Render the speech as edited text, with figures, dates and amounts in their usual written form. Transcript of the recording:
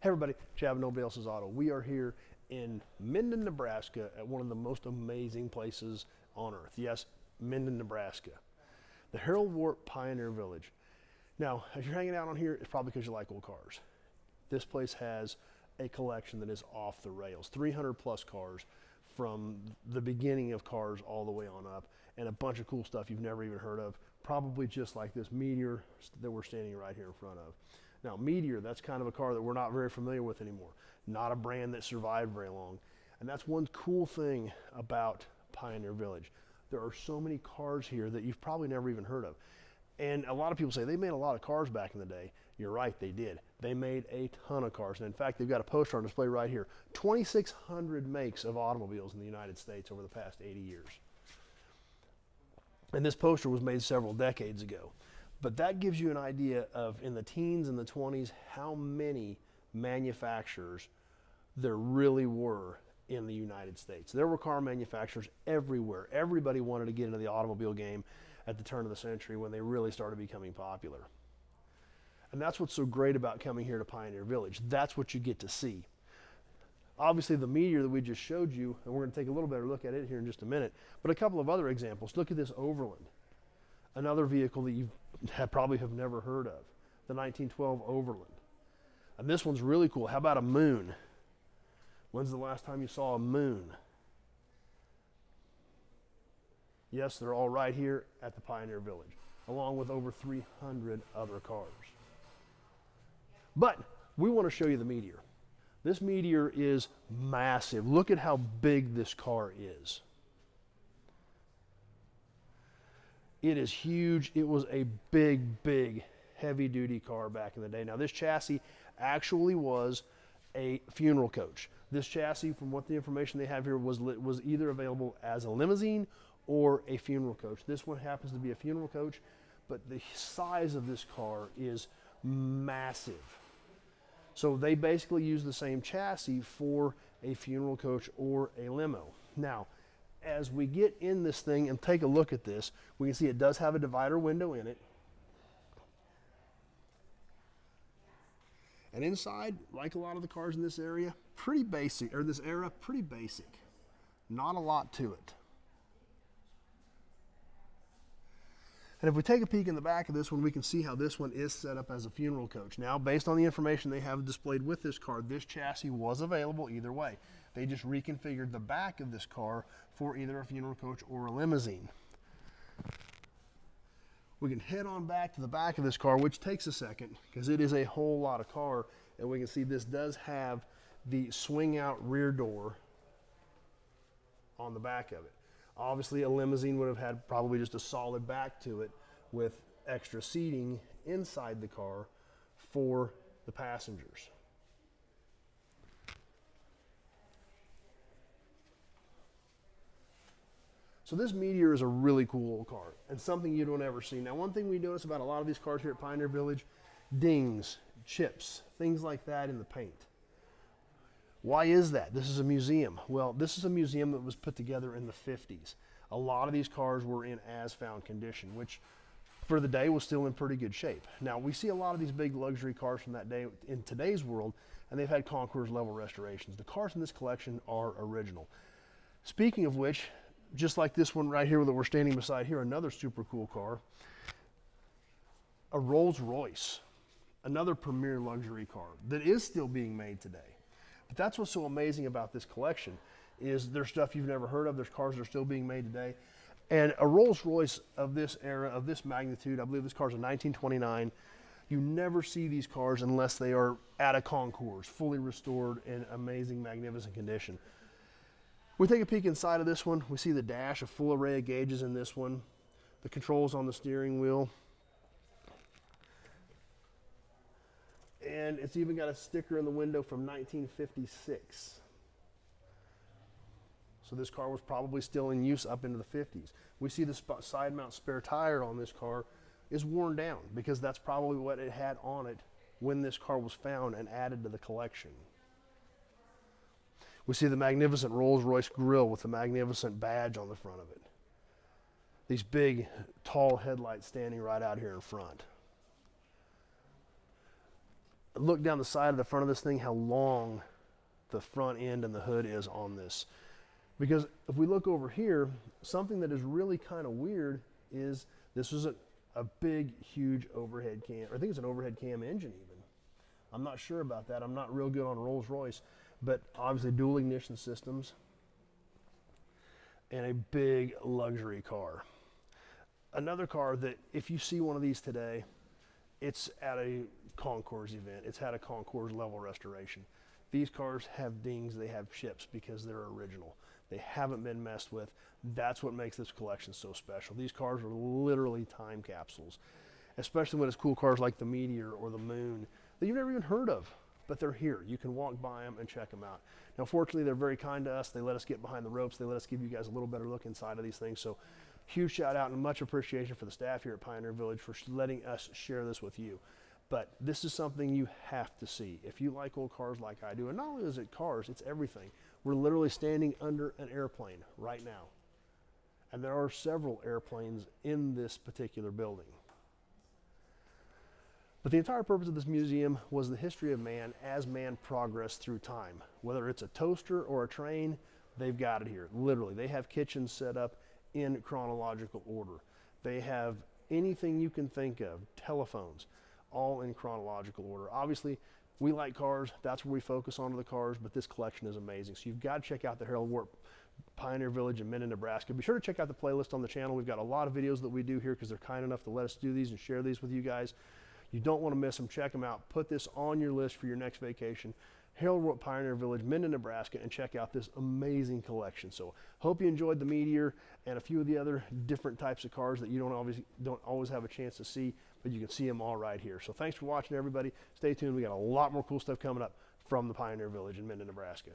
Hey everybody, Chad, Nobody Else's Auto. We are here in Minden, Nebraska at one of the most amazing places on earth. Yes, Minden, Nebraska. The Harold Wart Pioneer Village. Now, if you're hanging out on here, it's probably because you like old cars. This place has a collection that is off the rails. 300 plus cars from the beginning of cars all the way on up, and a bunch of cool stuff you've never even heard of, probably just like this Meteor that we're standing right here in front of. Now, Meteor, that's kind of a car that we're not very familiar with anymore. Not a brand that survived very long. And that's one cool thing about Pioneer Village. There are so many cars here that you've probably never even heard of. And a lot of people say they made a lot of cars back in the day. You're right, they did. They made a ton of cars. And in fact, they've got a poster on display right here. 2,600 makes of automobiles in the United States over the past 80 years. And this poster was made several decades ago. But that gives you an idea of, in the teens and the 20s, how many manufacturers there really were in the United States. There were car manufacturers everywhere. Everybody wanted to get into the automobile game at the turn of the century when they really started becoming popular. And that's what's so great about coming here to Pioneer Village. That's what you get to see. Obviously, the Meteor that we just showed you, and we're going to take a little better look at it here in just a minute, but a couple of other examples. Look at this Overland. Another vehicle that you probably have never heard of, the 1912 Overland. And this one's really cool. How about a Moon? When's the last time you saw a Moon? Yes, they're all right here at the Pioneer Village, along with over 300 other cars. But we want to show you the Meteor. This Meteor is massive. Look at how big this car is. It is huge. It was a big, big, heavy-duty car back in the day. Now, this chassis actually was a funeral coach. This chassis, from what the information they have here, was either available as a limousine or a funeral coach. This one happens to be a funeral coach, but the size of this car is massive. So they basically use the same chassis for a funeral coach or a limo. Now, as we get in this thing and take a look at this, we can see it does have a divider window in it. And inside, like a lot of the cars in this area, pretty basic, or this era, pretty basic. Not a lot to it. And if we take a peek in the back of this one, we can see how this one is set up as a funeral coach. Now, based on the information they have displayed with this car, this chassis was available either way. They just reconfigured the back of this car for either a funeral coach or a limousine. We can head on back to the back of this car, which takes a second because it is a whole lot of car. And we can see this does have the swing out rear door on the back of it. Obviously, a limousine would have had probably just a solid back to it with extra seating inside the car for the passengers. So this Meteor is a really cool old car and something you don't ever see. Now, one thing we notice about a lot of these cars here at Pioneer Village, dings, chips, things like that in the paint. Why is that? This is a museum. Well, this is a museum that was put together in the 50s. A lot of these cars were in as-found condition, which for the day was still in pretty good shape. Now, we see a lot of these big luxury cars from that day in today's world, and they've had concours level restorations. The cars in this collection are original. Speaking of which, just like this one right here that we're standing beside here, another super cool car, a Rolls Royce, another premier luxury car that is still being made today. But that's what's so amazing about this collection is there's stuff you've never heard of. There's cars that are still being made today. And a Rolls Royce of this era, of this magnitude, I believe this car's a 1929. You never see these cars unless they are at a concours, fully restored in amazing, magnificent condition. We take a peek inside of this one. We see the dash, a full array of gauges in this one. The controls on the steering wheel. And it's even got a sticker in the window from 1956. So this car was probably still in use up into the 50s. We see the side mount spare tire on this car is worn down because that's probably what it had on it when this car was found and added to the collection. We see the magnificent Rolls Royce grille with the magnificent badge on the front of it. These big, tall headlights standing right out here in front. look down the side of the front of this thing, how long the front end and the hood is on this. Because if we look over here, something that is really kind of weird is this is a big, huge overhead cam, or I think it's an overhead cam engine even. I'm not sure about that. I'm not real good on Rolls Royce, but obviously dual ignition systems and a big luxury car. Another car that if you see one of these today, it's at a concours event. It's had a concours level restoration. These cars have dings, they have chips because they're original. They haven't been messed with. That's what makes this collection so special. These cars are literally time capsules, especially when it's cool cars like the Meteor or the Moon that you've never even heard of, but they're here. You can walk by them and check them out. Now, fortunately, they're very kind to us. They let us get behind the ropes. They let us give you guys a little better look inside of these things. So huge shout out and much appreciation for the staff here at Pioneer Village for letting us share this with you. But this is something you have to see. If you like old cars like I do, and not only is it cars, it's everything. We're literally standing under an airplane right now. And there are several airplanes in this particular building. But the entire purpose of this museum was the history of man as man progressed through time. Whether it's a toaster or a train, they've got it here. Literally, they have kitchens set up in chronological order. They have anything you can think of, telephones, all in chronological order. Obviously, we like cars. That's where we focus on the cars, but this collection is amazing. So you've got to check out the Harold Warp Pioneer Village in Minden, Nebraska. Be sure to check out the playlist on the channel. We've got a lot of videos that we do here because they're kind enough to let us do these and share these with you guys. You don't want to miss them. Check them out. Put this on your list for your next vacation. Harold Warp Pioneer Village, Minden, Nebraska, and check out this amazing collection. So hope you enjoyed the Meteor and a few of the other different types of cars that you don't always have a chance to see, but you can see them all right here. So thanks for watching, everybody. Stay tuned. We got a lot more cool stuff coming up from the Pioneer Village in Minden, Nebraska.